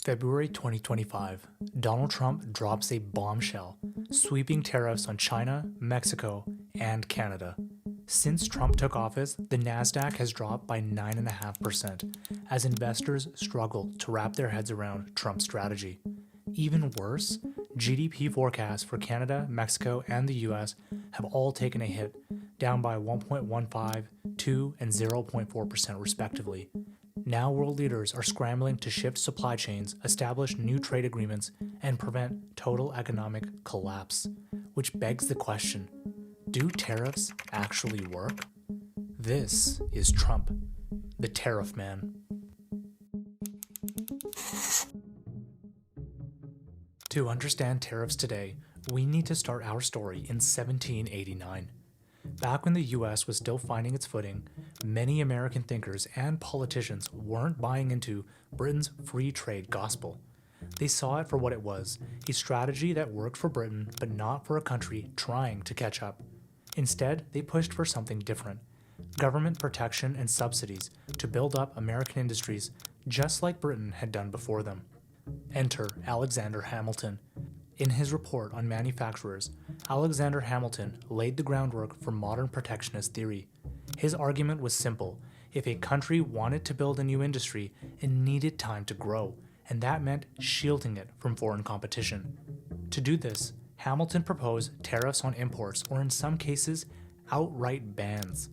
February 2025, Donald Trump drops a bombshell, sweeping tariffs on China, Mexico, and Canada. Since Trump took office, the NASDAQ has dropped by 9.5% as investors struggle to wrap their heads around Trump's strategy. Even worse, GDP forecasts for Canada, Mexico, and the US have all taken a hit, down by 1.15%, 2%, and 0.4% respectively. Now world leaders are scrambling to shift supply chains, establish new trade agreements, and prevent total economic collapse. Which begs the question, do tariffs actually work? This is Trump, the tariff man. To understand tariffs today, we need to start our story in 1789. Back when the US was still finding its footing, many American thinkers and politicians weren't buying into Britain's free trade gospel. They saw it for what it was, a strategy that worked for Britain but not for a country trying to catch up. Instead, they pushed for something different, government protection and subsidies to build up American industries just like Britain had done before them. Enter Alexander Hamilton. In his report on manufacturers, Alexander Hamilton laid the groundwork for modern protectionist theory. His argument was simple. If a country wanted to build a new industry, it needed time to grow, and that meant shielding it from foreign competition. To do this, Hamilton proposed tariffs on imports, or in some cases, outright bans.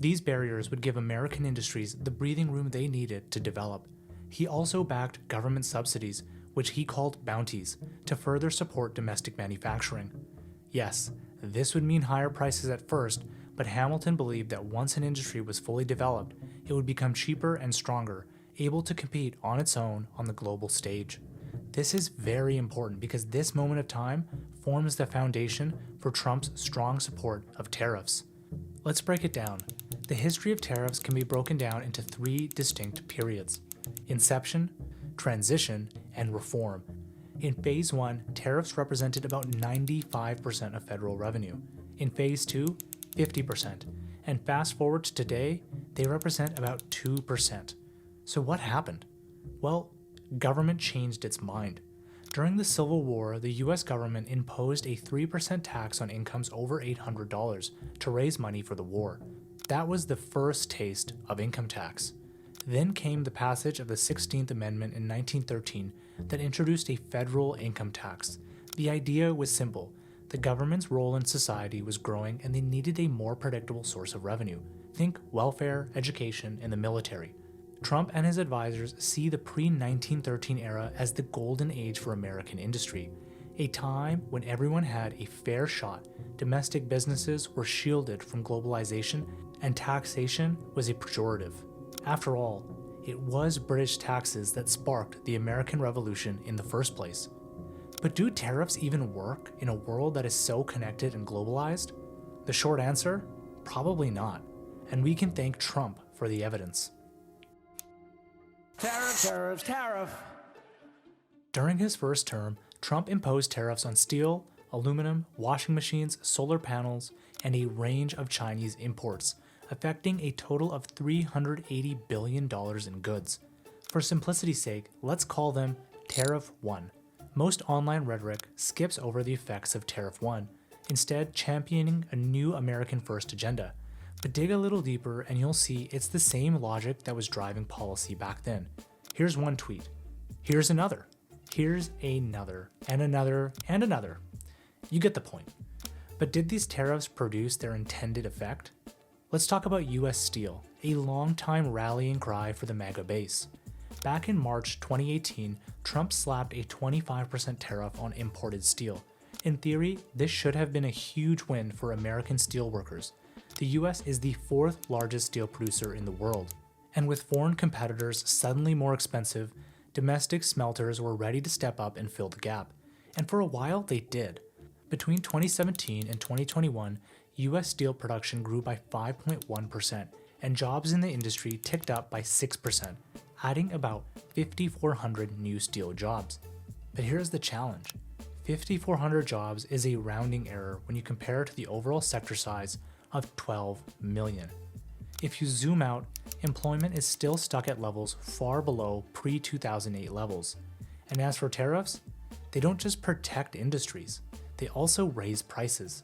These barriers would give American industries the breathing room they needed to develop. He also backed government subsidies, which he called bounties, to further support domestic manufacturing. Yes, this would mean higher prices at first, but Hamilton believed that once an industry was fully developed, it would become cheaper and stronger, able to compete on its own on the global stage. This is very important because this moment of time forms the foundation for Trump's strong support of tariffs. Let's break it down. The history of tariffs can be broken down into three distinct periods: inception, transition, and reform. In Phase 1, tariffs represented about 95% of federal revenue. In Phase 2, 50%. And fast forward to today, they represent about 2%. So what happened? Well, government changed its mind. During the Civil War, the US government imposed a 3% tax on incomes over $800 to raise money for the war. That was the first taste of income tax. Then came the passage of the 16th Amendment in 1913 that introduced a federal income tax. The idea was simple. The government's role in society was growing and they needed a more predictable source of revenue. Think welfare, education, and the military. Trump and his advisors see the pre-1913 era as the golden age for American industry, a time when everyone had a fair shot, domestic businesses were shielded from globalization, and taxation was a pejorative. After all, it was British taxes that sparked the American Revolution in the first place. But do tariffs even work in a world that is so connected and globalized? The short answer? Probably not. And we can thank Trump for the evidence. Tariff, tariff, tariff. During his first term, Trump imposed tariffs on steel, aluminum, washing machines, solar panels, and a range of Chinese imports, affecting a total of $380 billion in goods. For simplicity's sake, let's call them Tariff 1. Most online rhetoric skips over the effects of Tariff 1, instead championing a new American first agenda. But dig a little deeper and you'll see it's the same logic that was driving policy back then. Here's one tweet. Here's another. Here's another, and another, and another. You get the point. But did these tariffs produce their intended effect? Let's talk about US Steel, a long-time rallying cry for the MAGA base. Back in March 2018, Trump slapped a 25% tariff on imported steel. In theory, this should have been a huge win for American steel workers. The US is the fourth largest steel producer in the world. And with foreign competitors suddenly more expensive, domestic smelters were ready to step up and fill the gap. And for a while, they did. Between 2017 and 2021, US steel production grew by 5.1%, and jobs in the industry ticked up by 6%, adding about 5,400 new steel jobs. But here's the challenge. 5,400 jobs is a rounding error when you compare to the overall sector size of 12 million. If you zoom out, employment is still stuck at levels far below pre-2008 levels. And as for tariffs, they don't just protect industries, they also raise prices.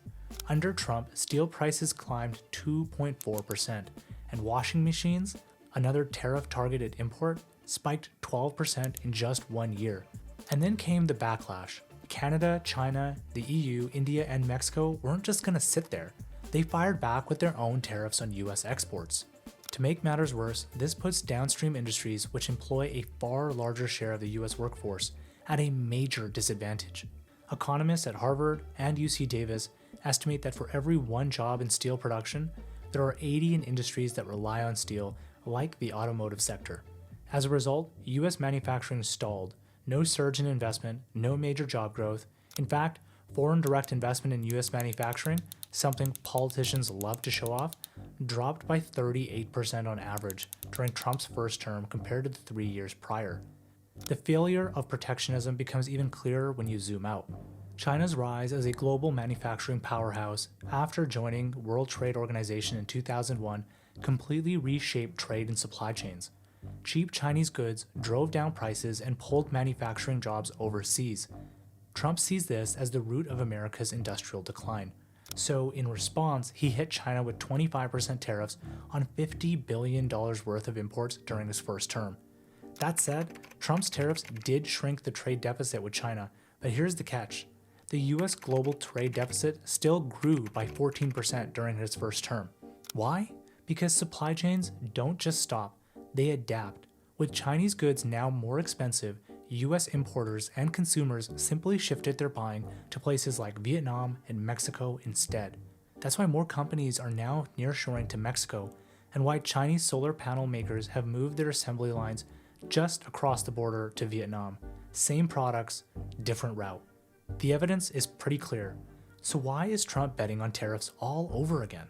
Under Trump, steel prices climbed 2.4%, and washing machines, another tariff-targeted import, spiked 12% in just 1 year. And then came the backlash. Canada, China, the EU, India, and Mexico weren't just gonna sit there. They fired back with their own tariffs on US exports. To make matters worse, this puts downstream industries, which employ a far larger share of the US workforce, at a major disadvantage. Economists at Harvard and UC Davis estimate that for every one job in steel production, there are 80 in industries that rely on steel, like the automotive sector. As a result, US manufacturing stalled. No surge in investment, no major job growth. In fact, foreign direct investment in US manufacturing, something politicians love to show off, dropped by 38% on average during Trump's first term compared to the 3 years prior. The failure of protectionism becomes even clearer when you zoom out. China's rise as a global manufacturing powerhouse after joining World Trade Organization in 2001 completely reshaped trade and supply chains. Cheap Chinese goods drove down prices and pulled manufacturing jobs overseas. Trump sees this as the root of America's industrial decline. So, in response, he hit China with 25% tariffs on $50 billion worth of imports during his first term. That said, Trump's tariffs did shrink the trade deficit with China, but here's the catch. The US global trade deficit still grew by 14% during his first term. Why? Because supply chains don't just stop, they adapt. With Chinese goods now more expensive, US importers and consumers simply shifted their buying to places like Vietnam and Mexico instead. That's why more companies are now nearshoring to Mexico, and why Chinese solar panel makers have moved their assembly lines just across the border to Vietnam. Same products, different route. The evidence is pretty clear. So why is Trump betting on tariffs all over again?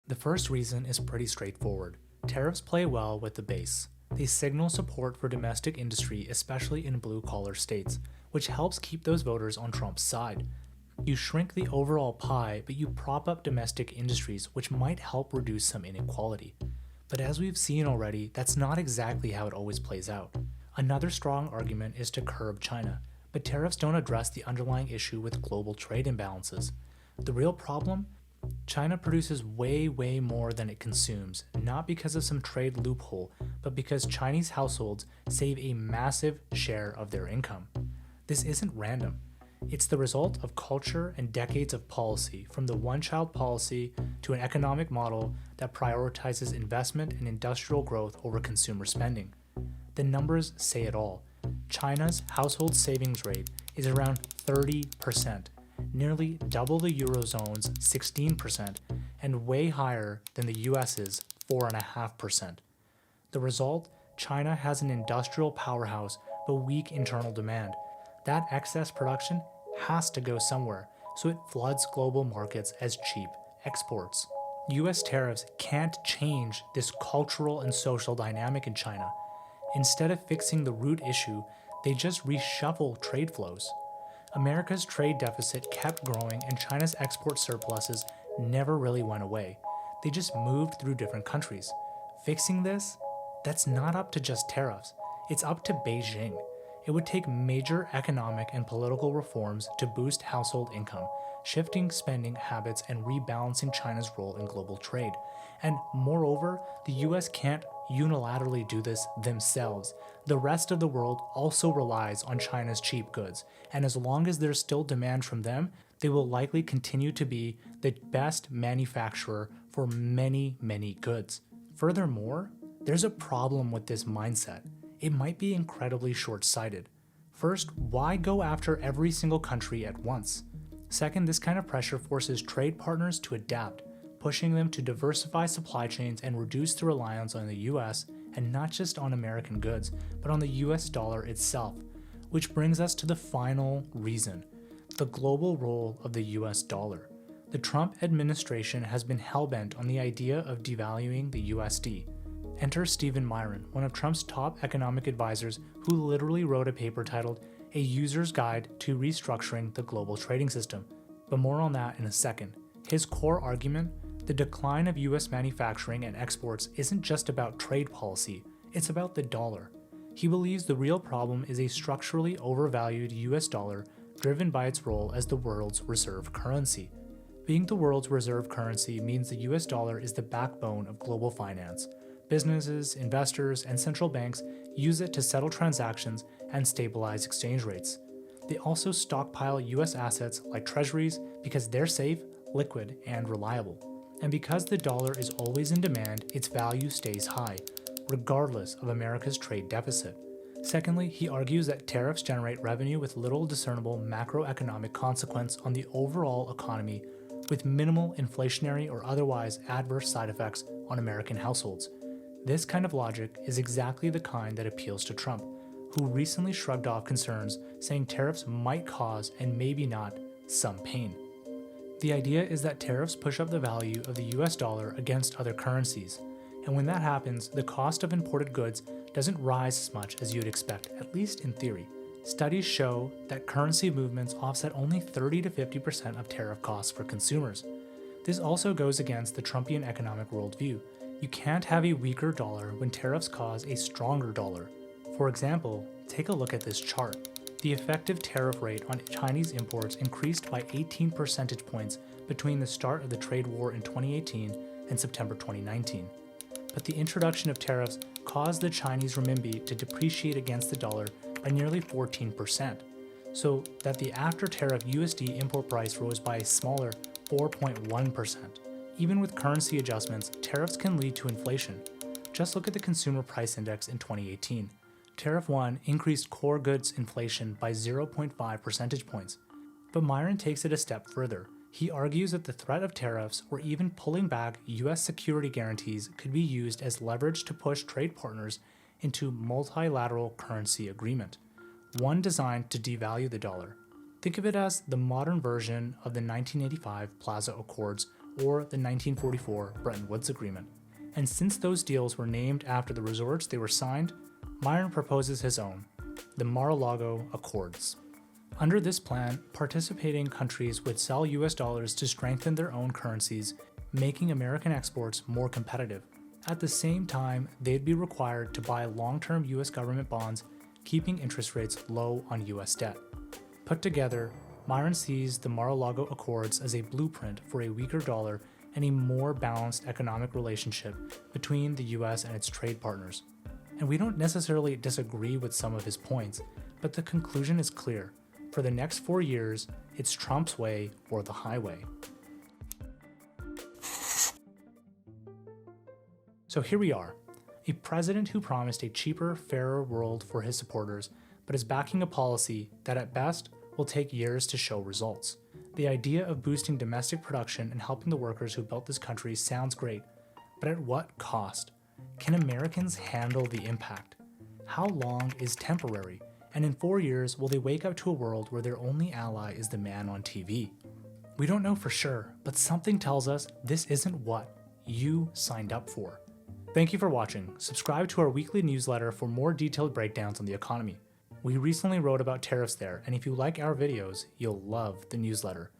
The first reason is pretty straightforward. Tariffs play well with the base. They signal support for domestic industry, especially in blue-collar states, which helps keep those voters on Trump's side. You shrink the overall pie, but you prop up domestic industries, which might help reduce some inequality. But as we've seen already, that's not exactly how it always plays out. Another strong argument is to curb China, but tariffs don't address the underlying issue with global trade imbalances. The real problem? China produces way more than it consumes, not because of some trade loophole, but because Chinese households save a massive share of their income. This isn't random. It's the result of culture and decades of policy, from the one-child policy to an economic model that prioritizes investment and industrial growth over consumer spending. The numbers say it all. China's household savings rate is around 30%, nearly double the Eurozone's 16%, and way higher than the US's 4.5%. The result? China has an industrial powerhouse but weak internal demand. That excess production has to go somewhere, so it floods global markets as cheap exports. US tariffs can't change this cultural and social dynamic in China. Instead of fixing the root issue, they just reshuffle trade flows. America's trade deficit kept growing and China's export surpluses never really went away. They just moved through different countries. Fixing this? That's not up to just tariffs. It's up to Beijing. It would take major economic and political reforms to boost household income, shifting spending habits and rebalancing China's role in global trade. And moreover, the US can't unilaterally do this themselves. The rest of the world also relies on China's cheap goods, and as long as there's still demand from them, they will likely continue to be the best manufacturer for many goods. Furthermore, there's a problem with this mindset. It might be incredibly short-sighted. First, why go after every single country at once? Second, this kind of pressure forces trade partners to adapt, pushing them to diversify supply chains and reduce the reliance on the US, and not just on American goods, but on the US dollar itself. Which brings us to the final reason, the global role of the US dollar. The Trump administration has been hellbent on the idea of devaluing the USD. Enter Stephen Myron, one of Trump's top economic advisors, who literally wrote a paper titled A User's Guide to Restructuring the Global Trading System. But more on that in a second. His core argument? The decline of US manufacturing and exports isn't just about trade policy, it's about the dollar. He believes the real problem is a structurally overvalued US dollar driven by its role as the world's reserve currency. Being the world's reserve currency means the US dollar is the backbone of global finance. Businesses, investors, and central banks use it to settle transactions and stabilize exchange rates. They also stockpile US assets like treasuries because they're safe, liquid, and reliable. And because the dollar is always in demand, its value stays high, regardless of America's trade deficit. Secondly, he argues that tariffs generate revenue with little discernible macroeconomic consequence on the overall economy, with minimal inflationary or otherwise adverse side effects on American households. This kind of logic is exactly the kind that appeals to Trump, who recently shrugged off concerns, saying tariffs might cause, and maybe not, some pain. The idea is that tariffs push up the value of the US dollar against other currencies, and when that happens, the cost of imported goods doesn't rise as much as you'd expect, at least in theory. Studies show that currency movements offset only 30 to 50% of tariff costs for consumers. This also goes against the Trumpian economic worldview. You can't have a weaker dollar when tariffs cause a stronger dollar. For example, take a look at this chart. The effective tariff rate on Chinese imports increased by 18 percentage points between the start of the trade war in 2018 and September 2019. But the introduction of tariffs caused the Chinese renminbi to depreciate against the dollar by nearly 14%, so that the after-tariff USD import price rose by a smaller 4.1%. Even with currency adjustments, tariffs can lead to inflation. Just look at the Consumer Price Index in 2018. Tariff 1 increased core goods inflation by 0.5 percentage points. But Myron takes it a step further. He argues that the threat of tariffs or even pulling back US security guarantees could be used as leverage to push trade partners into multilateral currency agreement, one designed to devalue the dollar. Think of it as the modern version of the 1985 Plaza Accords or the 1944 Bretton Woods Agreement. And since those deals were named after the resorts they were signed, Myron proposes his own, the Mar-a-Lago Accords. Under this plan, participating countries would sell US dollars to strengthen their own currencies, making American exports more competitive. At the same time, they'd be required to buy long-term US government bonds, keeping interest rates low on US debt. Put together, Myron sees the Mar-a-Lago Accords as a blueprint for a weaker dollar and a more balanced economic relationship between the US and its trade partners. And we don't necessarily disagree with some of his points, but the conclusion is clear. For the next 4 years, it's Trump's way or the highway. So here we are, a president who promised a cheaper, fairer world for his supporters, but is backing a policy that at best will take years to show results. The idea of boosting domestic production and helping the workers who built this country sounds great, but at what cost? Can Americans handle the impact? How long is temporary? And in 4 years, will they wake up to a world where their only ally is the man on TV? We don't know for sure, but something tells us this isn't what you signed up for. Thank you for watching. Subscribe to our weekly newsletter for more detailed breakdowns on the economy. We recently wrote about tariffs there, and if you like our videos, you'll love the newsletter.